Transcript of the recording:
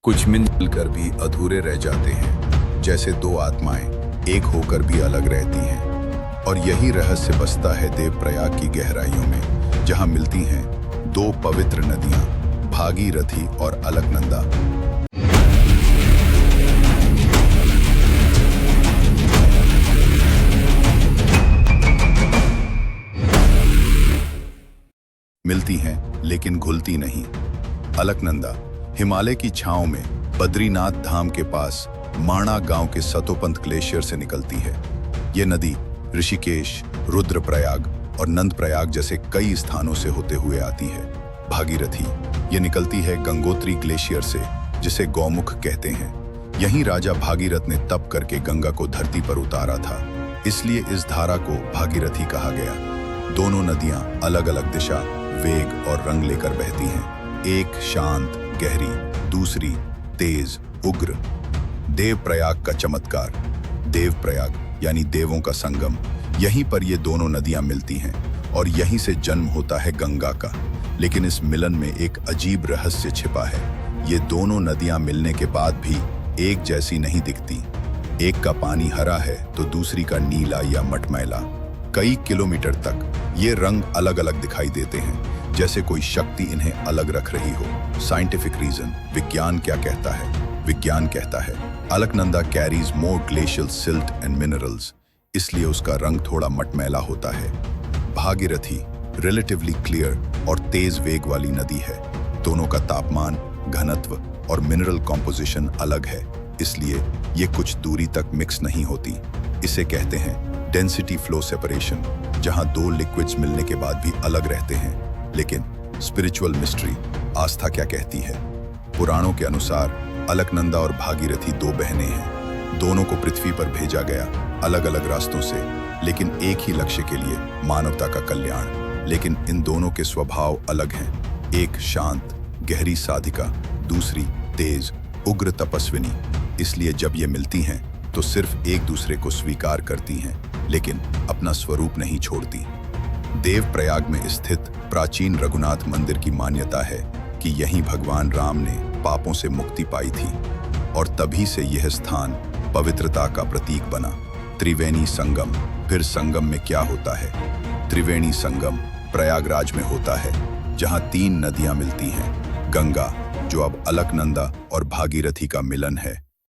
कुछ मिलकर भी अधूरे रह जाते हैं, जैसे दो आत्माएं एक होकर भी अलग रहती हैं। और यही रहस्य बसता है देवप्रयाग की गहराइयों में, जहां मिलती हैं दो पवित्र नदियां, भागीरथी और अलकनंदा। मिलती हैं लेकिन घुलती नहीं। अलकनंदा हिमालय की छांव में बद्रीनाथ धाम के पास माणा गांव के सतोपंथ ग्लेशियर से निकलती है। ये नदी ऋषिकेश, रुद्रप्रयाग और नंदप्रयाग जैसे कई स्थानों से होते हुए आती है। भागीरथी ये निकलती है गंगोत्री ग्लेशियर से, जिसे गौमुख कहते हैं। यहीं राजा भागीरथ ने तप करके गंगा को धरती पर उतारा था, इसलिए इस धारा को भागीरथी कहा गया। दोनों नदियां अलग अलग दिशा, वेग और रंग लेकर बहती हैं। एक शांत गहरी, दूसरी तेज उग्र। देवप्रयाग का चमत्कार। देवप्रयाग यानी देवों का संगम। यहीं पर ये दोनों नदियां मिलती हैं और यहीं से जन्म होता है गंगा का। लेकिन इस मिलन में एक अजीब रहस्य छिपा है। ये दोनों नदियां मिलने के बाद भी एक जैसी नहीं दिखती। एक का पानी हरा है तो दूसरी का नीला या मटमैला। कई किलोमीटर तक ये रंग अलग अलग दिखाई देते हैं, जैसे कोई शक्ति इन्हें अलग रख रही हो। Scientific reason. विज्ञान क्या कहता है? विज्ञान कहता है Alaknanda carries more glacial silt and minerals, इसलिए उसका रंग थोड़ा मटमैला होता है। भागीरथी रिलेटिवली क्लियर और तेज वेग वाली नदी है। दोनों का तापमान, घनत्व और मिनरल कॉम्पोजिशन अलग है, इसलिए ये कुछ दूरी तक मिक्स नहीं होती। इसे कहते हैं डेंसिटी फ्लो सेपरेशन, जहां दो लिक्विड्स मिलने के बाद भी अलग रहते हैं। लेकिन स्पिरिचुअल मिस्ट्री, आस्था क्या कहती है? पुराणों के अनुसार अलकनंदा और भागीरथी दो बहनें हैं। दोनों को पृथ्वी पर भेजा गया अलग अलग रास्तों से, लेकिन एक ही लक्ष्य के लिए, मानवता का कल्याण। लेकिन इन दोनों के स्वभाव अलग हैं। एक शांत गहरी साधिका, दूसरी तेज उग्र तपस्विनी। इसलिए जब ये मिलती हैं तो सिर्फ एक दूसरे को स्वीकार करती हैं, लेकिन अपना स्वरूप नहीं छोड़ती। देवप्रयाग में स्थित प्राचीन रघुनाथ मंदिर की मान्यता है कि यहीं भगवान राम ने पापों से मुक्ति पाई थी और तभी से यह स्थान पवित्रता का प्रतीक बना। त्रिवेणी संगम। फिर संगम में क्या होता है? त्रिवेणी संगम प्रयागराज में होता है, जहां तीन नदियां मिलती हैं। गंगा, जो अब अलकनंदा और भागीरथी का मिलन है,